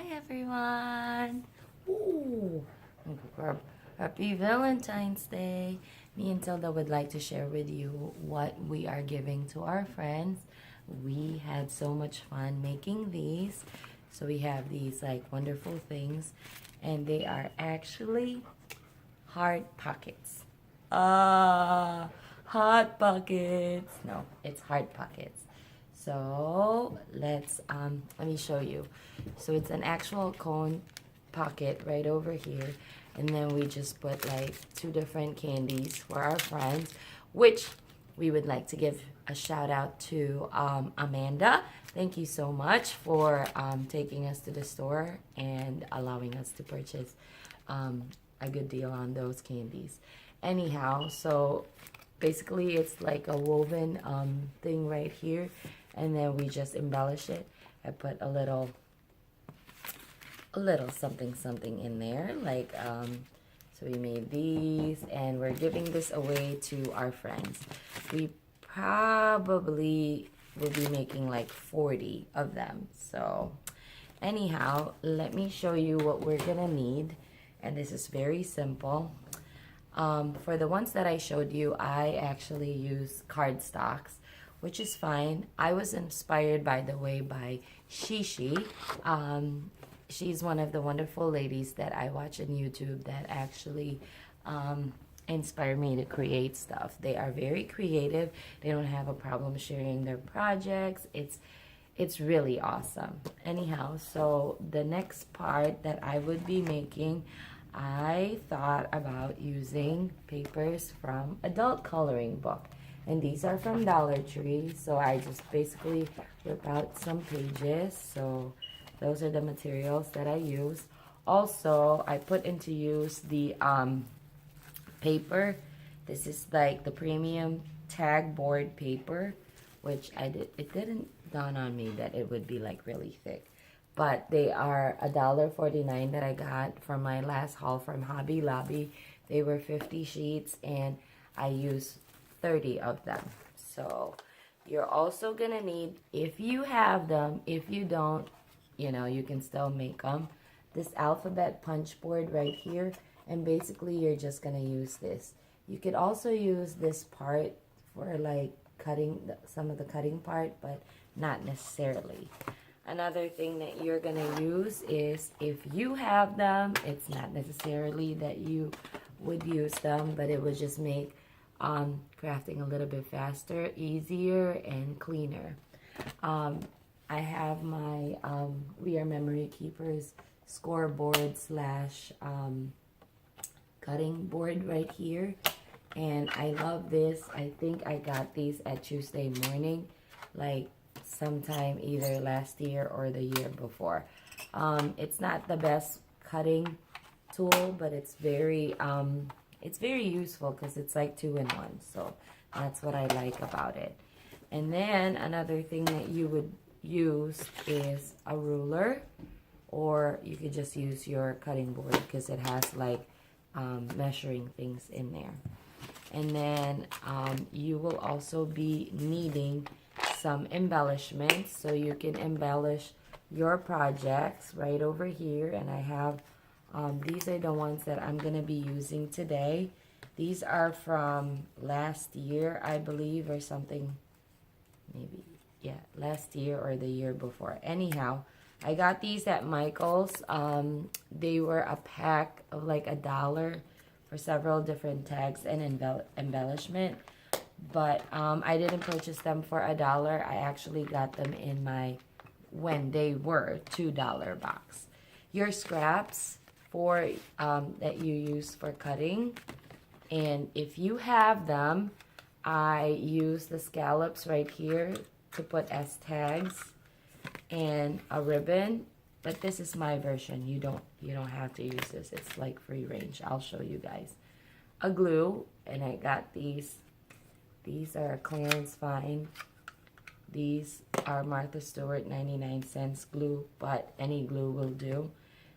Hi everyone! Ooh, happy Valentine's Day! Me and Tilda would like to share with you what we are giving to our friends. We had so much fun making these. So we have these like wonderful things, and they are actually heart pockets. Hot pockets. No, it's heart pockets. So let me show you. So it's an actual cone pocket right over here, and then we just put like two different candies for our friends, which we would like to give a shout out to Amanda. Thank you so much for taking us to the store and allowing us to purchase a good deal on those candies. Anyhow, so basically it's like a woven thing right here, and then we just embellish it. I put a little something in there, like so we made these, and we're giving this away to our friends. We probably will be making like 40 of them. So anyhow, let me show you what we're gonna need, and this is very simple. For the ones that I showed you, I actually use cardstocks, which is fine. I was inspired, by the way, by Shishi. She's one of the wonderful ladies that I watch on YouTube that actually inspire me to create stuff. They are very creative. They don't have a problem sharing their projects. It's really awesome. Anyhow, so the next part that I would be making, I thought about using papers from adult coloring book. And these are from Dollar Tree. So I just basically rip out some pages. So those are the materials that I use. Also, I put into use the paper. This is like the premium tag board paper, which it didn't dawn on me that it would be like really thick. But they are $1.49 that I got from my last haul from Hobby Lobby. They were 50 sheets, and I used 30 of them. So you're also gonna need, if you have them, if you don't, you can still make them, this alphabet punch board right here, and basically you're just gonna use this. You could also use this part for like cutting some of the cutting part, but not necessarily. Another thing that you're gonna use is, if you have them, it's not necessarily that you would use them, but it would just make crafting a little bit faster, easier, and cleaner. I have my We Are Memory Keepers scoreboard slash cutting board right here, and I love this. I think I got these at Tuesday Morning, like sometime either last year or the year before. It's not the best cutting tool, but it's very useful because it's like 2-in-1. So that's what I like about it. And then another thing that you would use is a ruler, or you could just use your cutting board because it has like measuring things in there. And then you will also be needing some embellishments, so you can embellish your projects right over here. And I have these are the ones that I'm gonna be using today. These are from last year, I believe, or something. Maybe, yeah, last year or the year before. Anyhow, I got these at Michael's. They were a pack of like $1 for several different tags and embellishment. But I didn't purchase them for $1. I actually got them in my, when they were $2 box. Your scraps for that you use for cutting, and if you have them, I use the scallops right here to put as tags, and a ribbon. But this is my version. You don't have to use this. It's like free range. I'll show you guys. A glue, and I got these. These are a clearance find. These are Martha Stewart 99 cents glue, but any glue will do.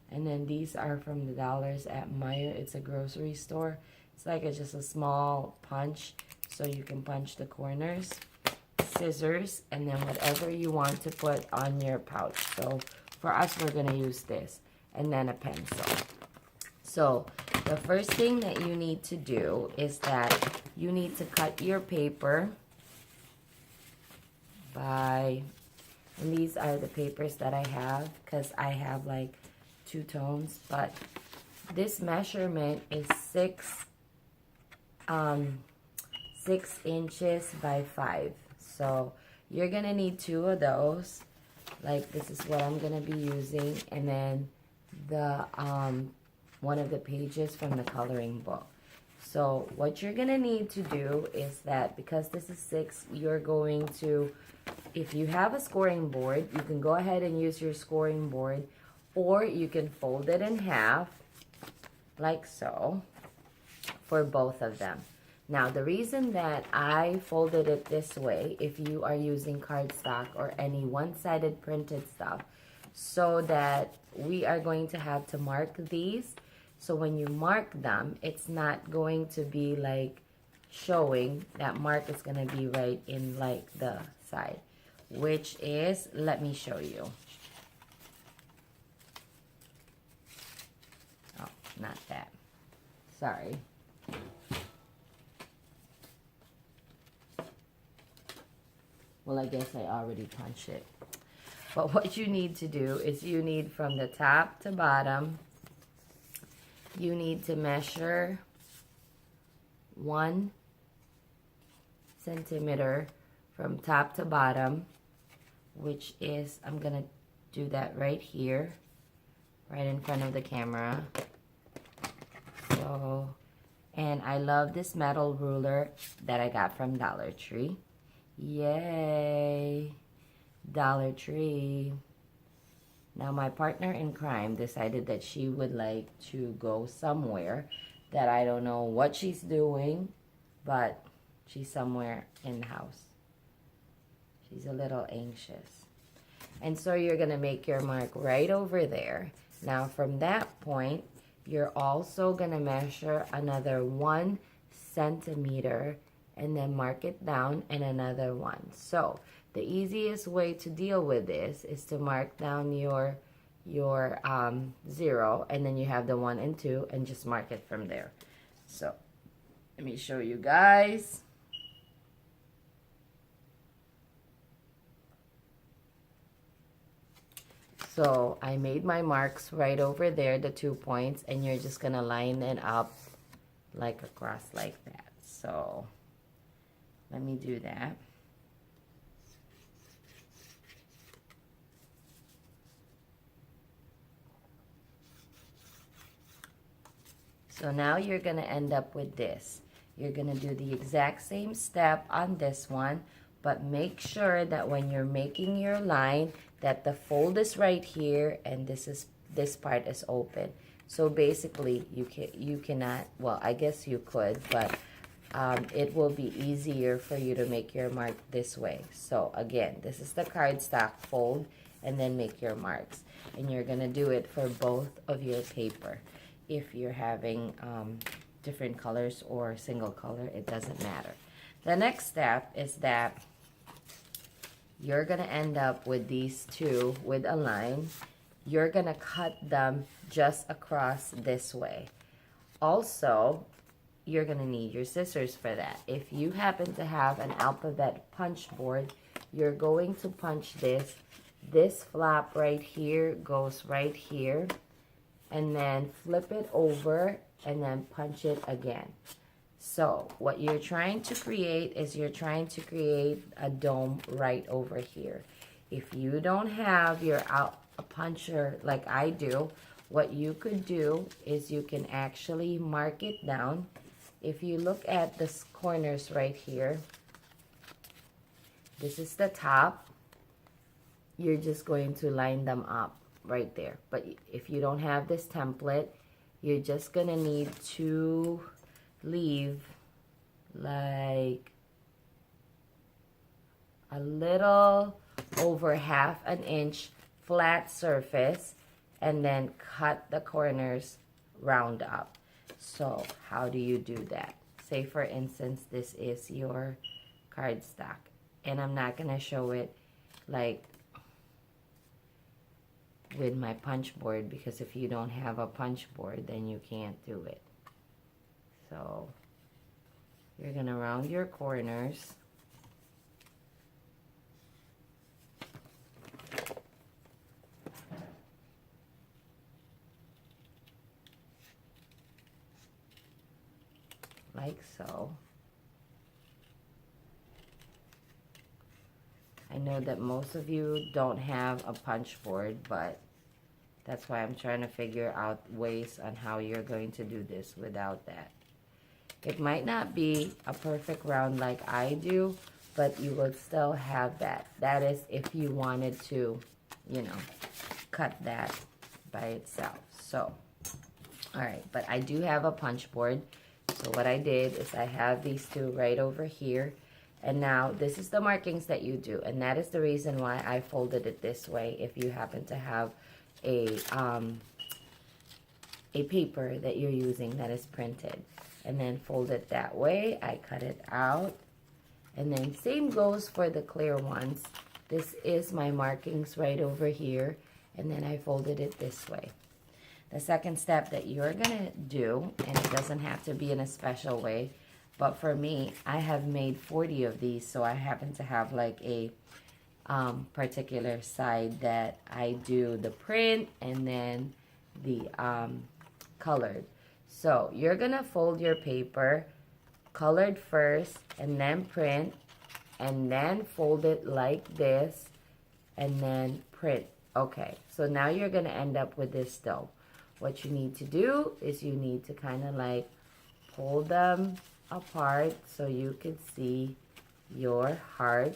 And then these are from the Dollars at Meijer. It's a grocery store. It's like just a small punch, so you can punch the corners. Scissors, and then whatever you want to put on your pouch. So For us, we're going to use this. And then a pencil. So the first thing that you need to do is that you need to cut your paper by, and these are the papers that I have because I have like 2 tones, but this measurement is 6 inches by 5. So you're gonna need 2 of those. Like this is what I'm gonna be using, and then the one of the pages from the coloring book. So what you're gonna need to do is that because this is 6, you're going to, if you have a scoring board, you can go ahead and use your scoring board, or you can fold it in half like so for both of them. Now the reason that I folded it this way, if you are using cardstock or any one-sided printed stuff, so that we are going to have to mark these. So when you mark them, it's not going to be like showing. That mark is going to be right in like the side, which is, let me show you. Oh, not that. Sorry. Well, I guess I already punched it. But what you need to do is you need from the top to bottom, you need to measure 1 centimeter from top to bottom, which is, I'm gonna do that right here, right in front of the camera. So, and I love this metal ruler that I got from Dollar Tree. Yay, Dollar Tree. Now my partner in crime decided that she would like to go somewhere that I don't know what she's doing, but she's somewhere in the house. She's a little anxious. And so you're gonna make your mark right over there. Now from that point, you're also gonna measure another 1 centimeter and then mark it down and another 1. So the easiest way to deal with this is to mark down your 0, and then you have the 1 and 2, and just mark it from there. So let me show you guys. So I made my marks right over there, the 2 points, and you're just gonna line it up like across like that. So let me do that. So now you're gonna end up with this. You're gonna do the exact same step on this one, but make sure that when you're making your line that the fold is right here and this part is open. So basically you cannot, well, I guess you could, but it will be easier for you to make your mark this way. So again, this is the cardstock, fold and then make your marks, and you're gonna do it for both of your paper. If you're having different colors or single color, it doesn't matter. The next step is that you're gonna end up with these 2 with a line. You're gonna cut them just across this way. Also, you're gonna need your scissors for that. If you happen to have an alphabet punch board, you're going to punch this. This flap right here goes right here, and then flip it over and then punch it again. So what you're trying to create is you're trying to create a dome right over here. If you don't have a puncher like I do, what you could do is you can actually mark it down. If you look at the corners right here, this is the top. You're just going to line them up right there. But if you don't have this template, you're just gonna need to leave like a little over 1/2 inch flat surface, and then cut the corners round up. So how do you do that? Say for instance this is your cardstock, and I'm not gonna show it like with my punch board, because if you don't have a punch board, then you can't do it. So you're gonna round your corners. Like so. I know that most of you don't have a punch board, but that's why I'm trying to figure out ways on how you're going to do this without that. It might not be a perfect round like I do, but you will still have that. That is if you wanted to, you know, cut that by itself. So, all right, but I do have a punch board. So what I did is I have these two right over here. And now this is the markings that you do. And that is the reason why I folded it this way. If you happen to have a paper that you're using that is printed. And then fold it that way. I cut it out. And then same goes for the clear ones. This is my markings right over here. And then I folded it this way. The second step that you're gonna do, and it doesn't have to be in a special way, but for me, I have made 40 of these, so I happen to have like a particular side that I do the print and then the colored. So you're gonna fold your paper, colored first, and then print, and then fold it like this, and then print. Okay, so now you're gonna end up with this dough. What you need to do is you need to kind of like pull them apart so you can see your heart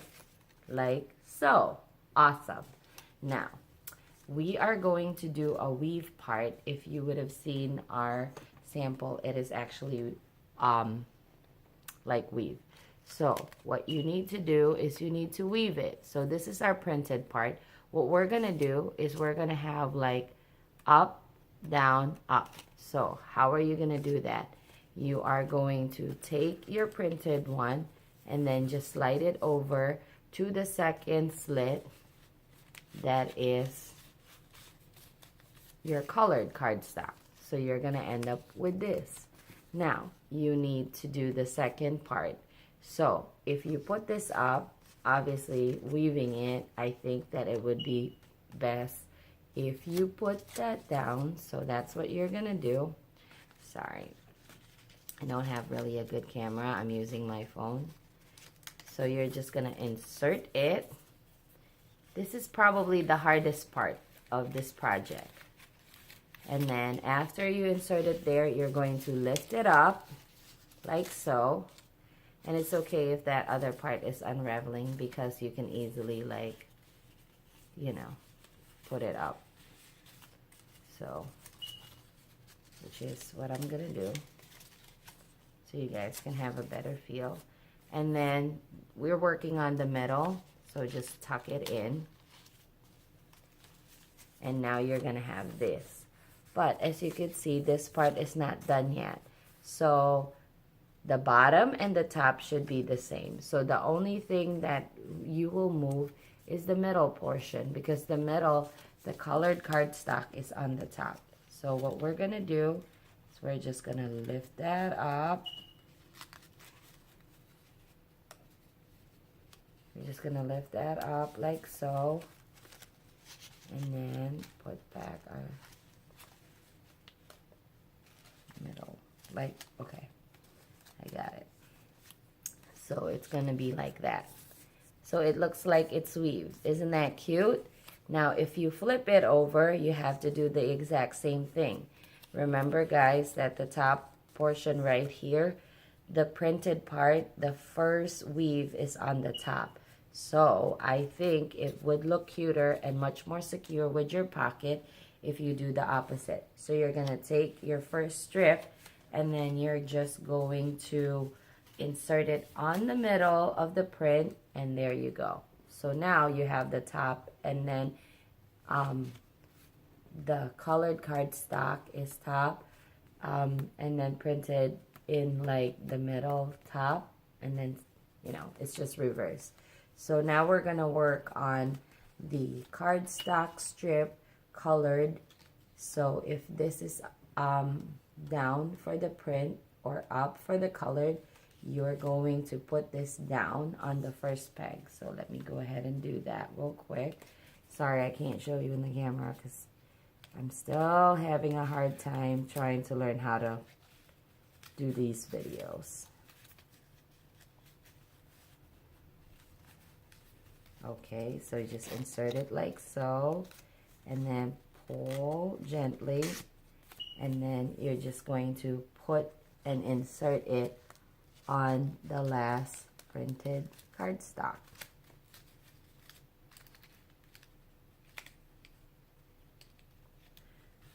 like so. Awesome. Now, we are going to do a weave part. If you would have seen our sample, it is actually like weave. So what you need to do is you need to weave it. So this is our printed part. What we're gonna do is we're gonna have like up, down, up. So how are you gonna do that? You are going to take your printed one and then just slide it over to the second slit that is your colored cardstock. So you're gonna end up with this. Now you need to do the second part. So if you put this up, obviously weaving it, I think that it would be best if you put that down. So that's what you're gonna do. Sorry, I don't have really a good camera. I'm using my phone. So you're just gonna insert it. This is probably the hardest part of this project. And then after you insert it there, you're going to lift it up like so. And it's okay if that other part is unraveling, because you can easily, like, you know, put it up. So, which is what I'm gonna do, so you guys can have a better feel. And then we're working on the middle, so just tuck it in. And now you're gonna have this. But as you can see, this part is not done yet. So the bottom and the top should be the same. So the only thing that you will move is the middle portion, because the middle, the colored cardstock is on the top. So what we're gonna do is we're just gonna lift that up. We're just gonna lift that up like so. And then put back our middle, like, okay, I got it. So it's gonna be like that. So it looks like it's weaved. Isn't that cute? Now if you flip it over, you have to do the exact same thing. Remember guys, that the top portion right here, the printed part, the first weave is on the top. So I think it would look cuter and much more secure with your pocket if you do the opposite. So you're gonna take your first strip and then you're just going to insert it on the middle of the print, and there you go. So now you have the top, and then the colored cardstock is top, and then printed in like the middle top, and then, you know, it's just reverse. So now we're gonna work on the cardstock strip, colored. So if this is down for the print or up for the colored, you're going to put this down on the first peg. So let me go ahead and do that real quick. Sorry, I can't show you in the camera because I'm still having a hard time trying to learn how to do these videos. Okay, so you just insert it like so, and then pull gently, and then you're just going to put and insert it on the last printed cardstock.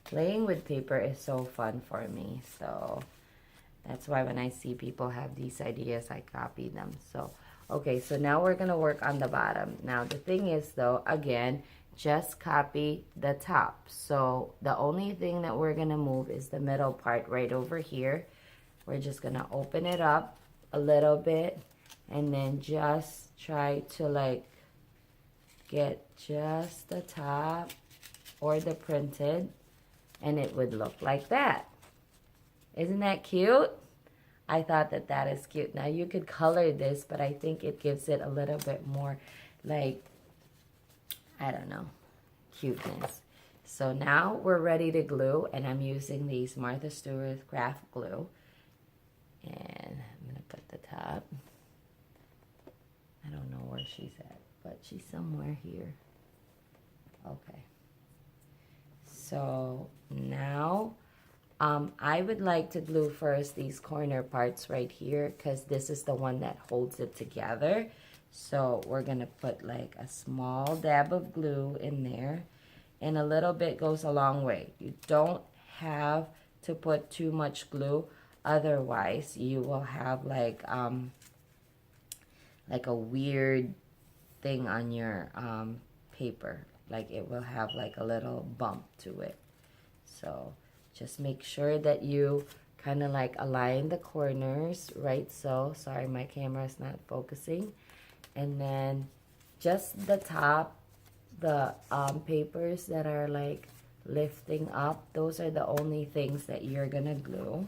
Playing with paper is so fun for me, so that's why when I see people have these ideas, I copy them. So, okay, so now we're gonna work on the bottom. Now, the thing is though, again, just copy the top. So the only thing that we're gonna move is the middle part right over here. We're just gonna open it up a little bit and then just try to like get just the top or the printed, and it would look like that. Isn't that cute? I thought that that is cute. Now you could color this, but I think it gives it a little bit more like, I don't know, cuteness. So now we're ready to glue, and I'm using these Martha Stewart craft glue. And I'm gonna put the top. I don't know where she's at, but she's somewhere here. Okay. So now I would like to glue first these corner parts right here because this is the one that holds it together. So we're gonna put like a small dab of glue in there, and a little bit goes a long way. You don't have to put too much glue, otherwise you will have like a weird thing on your paper. Like it will have like a little bump to it. So just make sure that you kind of like align the corners, right? So, sorry, my camera is not focusing. And then just the top, the papers that are like lifting up, those are the only things that you're gonna glue.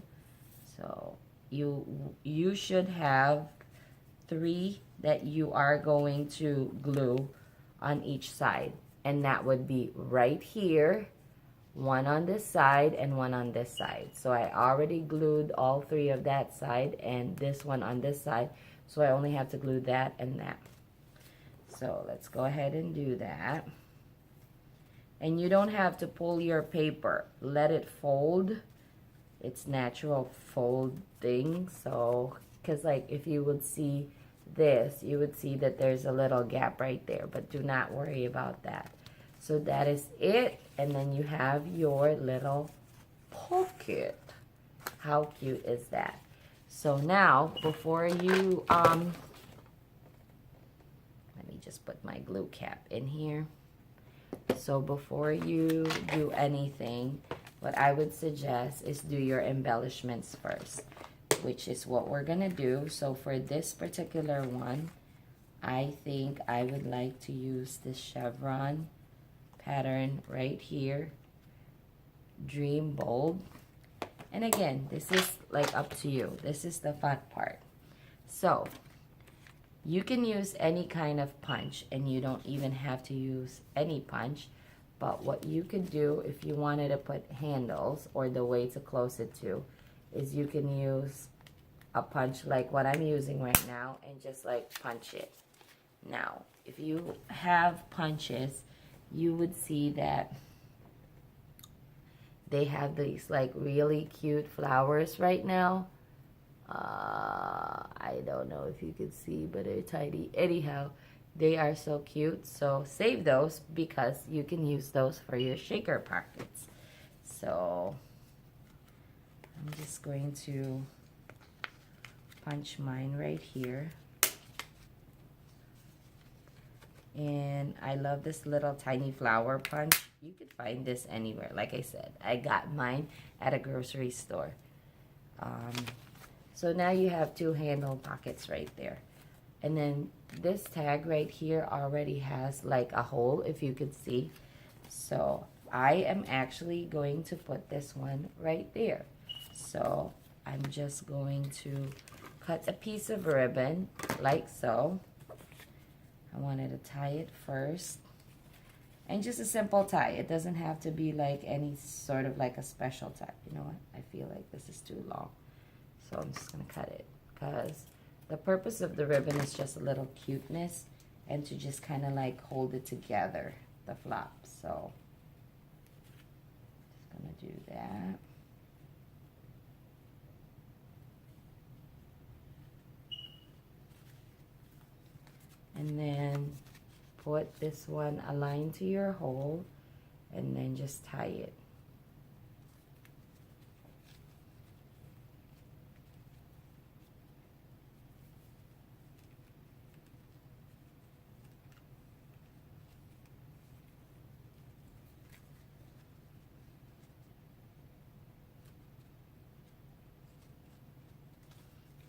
So you should have 3 that you are going to glue on each side, and that would be right here, 1 on this side and 1 on this side. So I already glued all 3 of that side and this one on this side, so I only have to glue that and that. So let's go ahead and do that. And you don't have to pull your paper, let it fold. It's natural folding. So because like if you would see this, you would see that there's a little gap right there, but do not worry about that. So that is it, and then you have your little pocket. How cute is that? So now before you let me just put my glue cap in here. So before you do anything, what I would suggest is do your embellishments first, which is what we're gonna do. So for this particular one, I think I would like to use this chevron pattern right here, Dream Bold. And again, this is like up to you. This is the fun part. So you can use any kind of punch, and you don't even have to use any punch. But what you could do if you wanted to put handles, or the way to close it to, is you can use a punch like what I'm using right now and just like punch it. Now, if you have punches, you would see that they have these like really cute flowers right now. I don't know if you could see, but they're tiny. Anyhow, they are so cute. So save those because you can use those for your shaker pockets. So I'm just going to punch mine right here. And I love this little tiny flower punch. You could find this anywhere. Like I said, I got mine at a grocery store. So now you have 2 handle pockets right there. And then this tag right here already has like a hole, if you could see. So I am actually going to put this one right there. So I'm just going to cut a piece of ribbon like so. I wanted to tie it first. And just a simple tie. It doesn't have to be like any sort of like a special tie. You know what? I feel like this is too long. So I'm just going to cut it. Because the purpose of the ribbon is just a little cuteness. And to just kind of like hold it together. The flop. So just going to do that. And then put this one aligned to your hole and then just tie it.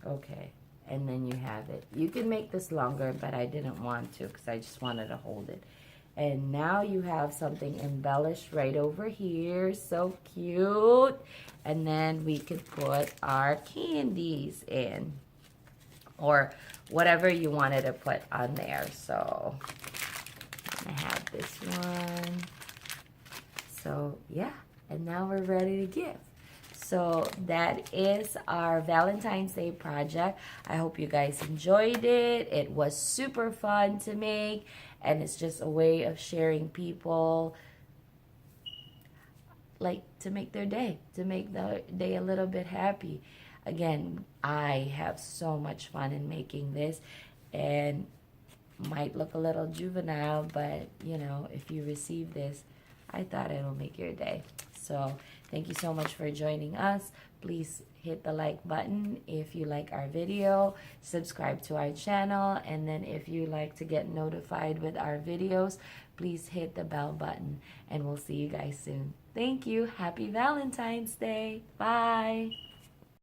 Okay, and then you have it. You can make this longer, but I didn't want to because I just wanted to hold it. And now you have something embellished right over here. So cute. And then we can put our candies in. Or whatever you wanted to put on there. So I have this one. So yeah. And now we're ready to gift. So that is our Valentine's Day project. I hope you guys enjoyed it. It was super fun to make. And it's just a way of sharing people, like, to make their day, to make the day a little bit happy. Again, I have so much fun in making this, and might look a little juvenile, but, you know, if you receive this, I thought it'll make your day. So thank you so much for joining us. Please hit the like button if you like our video. Subscribe to our channel. And then if you like to get notified with our videos, please hit the bell button. And we'll see you guys soon. Thank you. Happy Valentine's Day. Bye.